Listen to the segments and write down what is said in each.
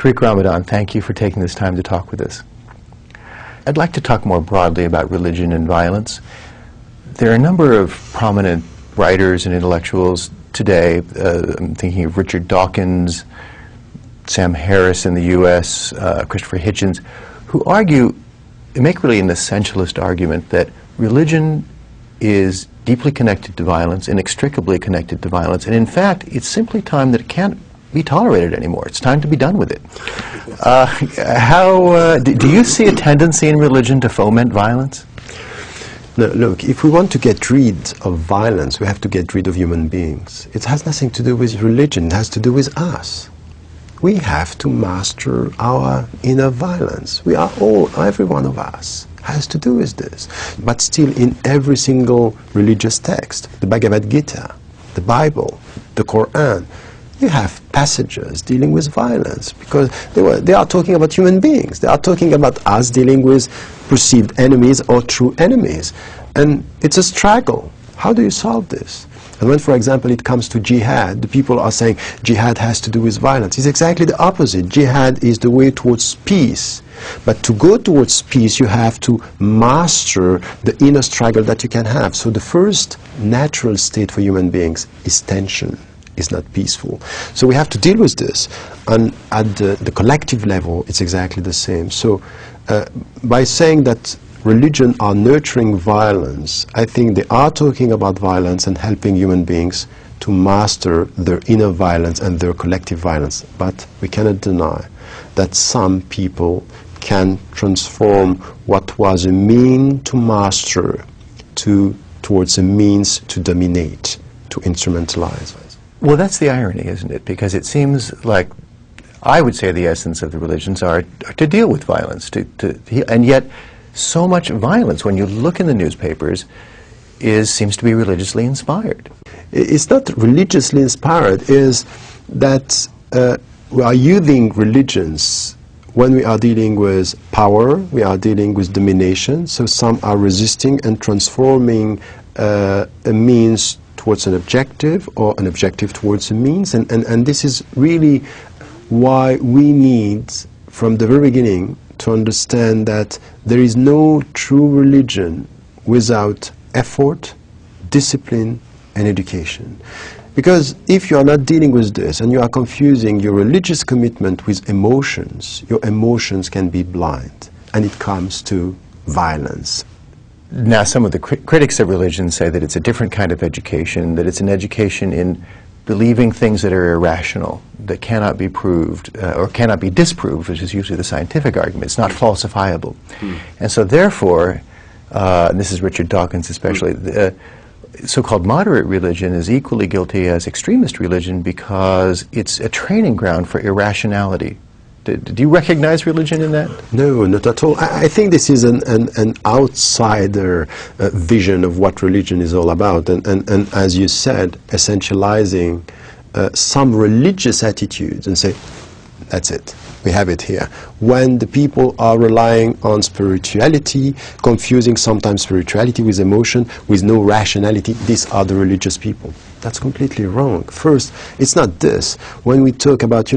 Tariq Ramadan, thank you for taking this time to talk with us. I'd like to talk more broadly about religion and violence. There are a number of prominent writers and intellectuals today, I'm thinking of Richard Dawkins, Sam Harris in the U.S., Christopher Hitchens, who make really an essentialist argument that religion is deeply connected to violence, inextricably connected to violence, and in fact, it's simply time that it can't be tolerated anymore. It's time to be done with it. Do you see a tendency in religion to foment violence? No, look, if we want to get rid of violence, we have to get rid of human beings. It has nothing to do with religion, it has to do with us. We have to master our inner violence. Every one of us has to do with this. But still, in every single religious text, the Bhagavad Gita, the Bible, the Quran, you have passages dealing with violence, because they are talking about human beings. They are talking about us dealing with perceived enemies or true enemies. And it's a struggle. How do you solve this? And when, for example, it comes to jihad, the people are saying jihad has to do with violence. It's exactly the opposite. Jihad is the way towards peace. But to go towards peace, you have to master the inner struggle that you can have. So the first natural state for human beings is tension, is not peaceful. So we have to deal with this. And at the collective level, it's exactly the same. So by saying that religion are nurturing violence, I think they are talking about violence and helping human beings to master their inner violence and their collective violence. But we cannot deny that some people can transform what was a mean to master towards a means to dominate, to instrumentalize. Well, that's the irony, isn't it? Because it seems like, I would say the essence of the religions are to deal with violence, and yet so much violence, when you look in the newspapers, seems to be religiously inspired. It's not religiously inspired, it is that we are using religions when we are dealing with power, we are dealing with domination, so some are resisting and transforming a means towards an objective, or an objective towards a means, and this is really why we need, from the very beginning, to understand that there is no true religion without effort, discipline, and education. Because if you are not dealing with this, and you are confusing your religious commitment with emotions, your emotions can be blind, and it comes to violence. Now, some of the critics of religion say that it's a different kind of education, that it's an education in believing things that are irrational, that cannot be proved or cannot be disproved, which is usually the scientific argument. It's not falsifiable. And so therefore, and this is Richard Dawkins especially, so-called moderate religion is equally guilty as extremist religion because it's a training ground for irrationality. Do you recognize religion in that? No, not at all. I think this is an outsider vision of what religion is all about. And as you said, essentializing some religious attitudes and say, that's it, we have it here. When the people are relying on spirituality, confusing sometimes spirituality with emotion, with no rationality, these are the religious people. That's completely wrong. First, it's not this. When we talk about,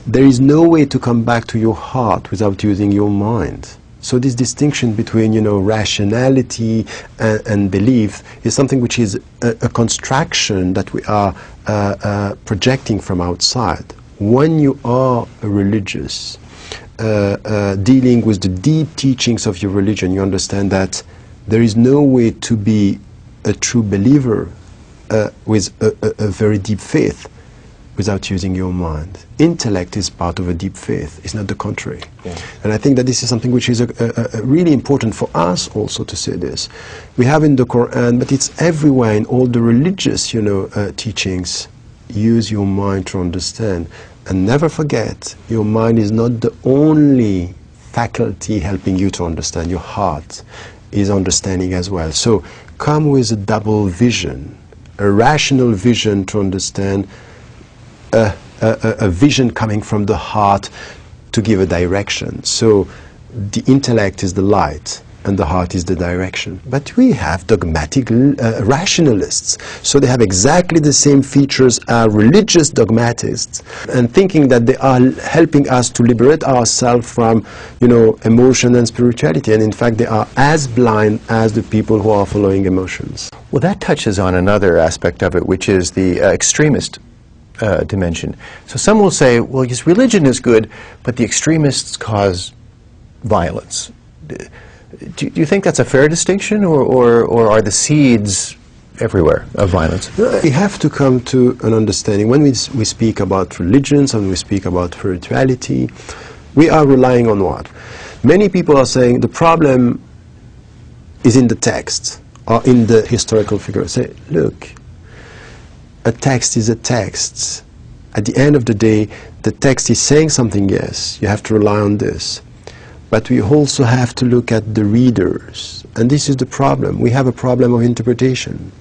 there is no way to come back to your heart without using your mind. So this distinction between, rationality and belief is something which is a construction that we are projecting from outside. When you are a religious, dealing with the deep teachings of your religion, you understand that there is no way to be a true believer with a very deep faith without using your mind. Intellect is part of a deep faith, it's not the contrary. Yeah. And I think that this is something which is really important for us also to say this. We have in the Quran, but it's everywhere in all the religious, teachings, use your mind to understand. And never forget, your mind is not the only faculty helping you to understand. Your heart is understanding as well. So come with a double vision, a rational vision to understand, a vision coming from the heart to give a direction. So the intellect is the light, and the heart is the direction. But we have dogmatic rationalists. So they have exactly the same features as religious dogmatists, and thinking that they are helping us to liberate ourselves from, emotion and spirituality. And in fact, they are as blind as the people who are following emotions. Well, that touches on another aspect of it, which is the extremist dimension. So some will say, well, yes, religion is good, but the extremists cause violence. Do you think that's a fair distinction, or are the seeds everywhere of violence? We have to come to an understanding. When we speak about religions and we speak about spirituality, we are relying on what? Many people are saying the problem is in the text or in the historical figure. Say, look, a text is a text. At the end of the day, the text is saying something, yes, you have to rely on this. But we also have to look at the readers. And this is the problem. We have a problem of interpretation.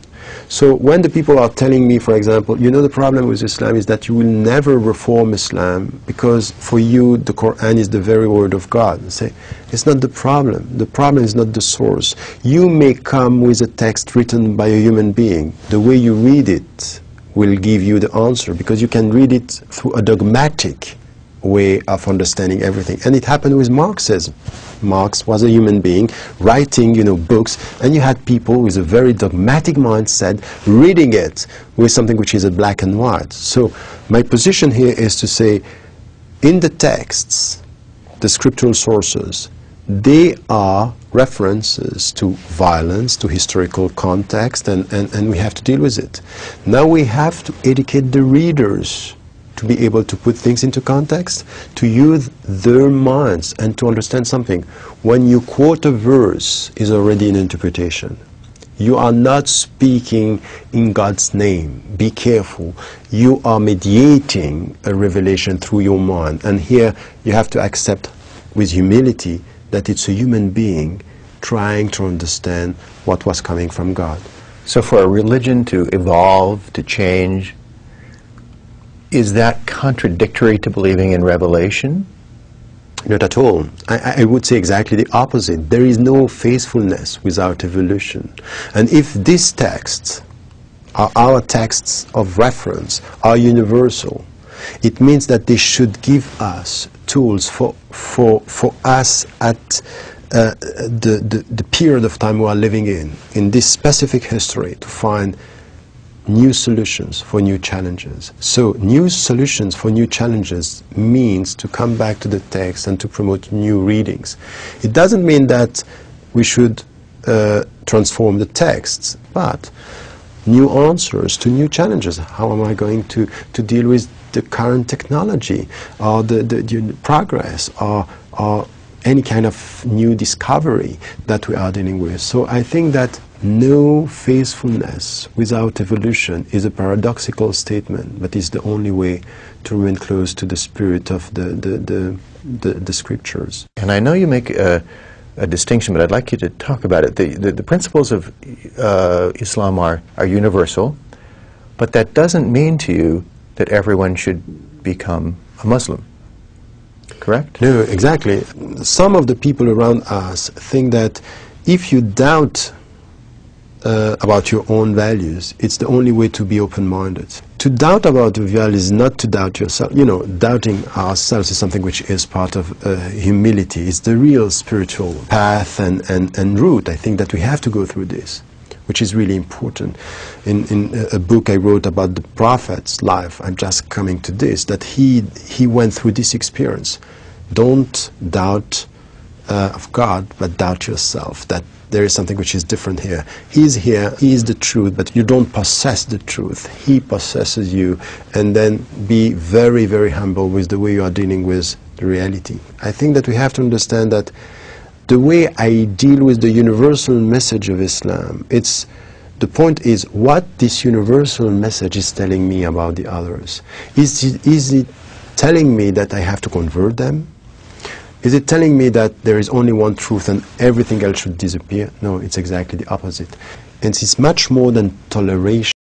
So when the people are telling me, for example, the problem with Islam is that you will never reform Islam because for you the Quran is the very word of God. I say, it's not the problem. The problem is not the source. You may come with a text written by a human being. The way you read it will give you the answer, because you can read it through a dogmatic way of understanding everything. And it happened with Marxism. Marx was a human being writing, books, and you had people with a very dogmatic mindset reading it with something which is a black and white. So my position here is to say, in the texts, the scriptural sources, they are references to violence, to historical context, and we have to deal with it. Now we have to educate the readers to be able to put things into context, to use their minds and to understand something. When you quote a verse, is already an interpretation. You are not speaking in God's name. Be careful. You are mediating a revelation through your mind. And here you have to accept with humility that it's a human being trying to understand what was coming from God. So for a religion to evolve, to change, is that contradictory to believing in revelation? Not at all. I would say exactly the opposite. There is no faithfulness without evolution. And if these texts are our texts of reference, are universal, it means that they should give us tools for us at the period of time we are living in this specific history, to find new solutions for new challenges. So new solutions for new challenges means to come back to the text and to promote new readings. It doesn't mean that we should transform the texts, but new answers to new challenges. How am I going to deal with the current technology, or the progress, or any kind of new discovery that we are dealing with? So I think that no faithfulness without evolution is a paradoxical statement, but is the only way to remain close to the spirit of the scriptures. And I know you make a distinction, but I'd like you to talk about it. The principles of Islam are universal, but that doesn't mean to you that everyone should become a Muslim. Correct? No, exactly. Some of the people around us think that if you doubt about your own values, it's the only way to be open-minded. To doubt about your values is not to doubt yourself. Doubting ourselves is something which is part of humility. It's the real spiritual path and route. I think that we have to go through this, which is really important. In a book I wrote about the Prophet's life, I'm just coming to this, that he went through this experience. Don't doubt of God, but doubt yourself, that there is something which is different here. He is the truth, but you don't possess the truth. He possesses you, and then be very, very humble with the way you are dealing with the reality. I think that we have to understand that the way I deal with the universal message of Islam, the point is what this universal message is telling me about the others. Is it telling me that I have to convert them? Is it telling me that there is only one truth and everything else should disappear? No, it's exactly the opposite. And it's much more than toleration.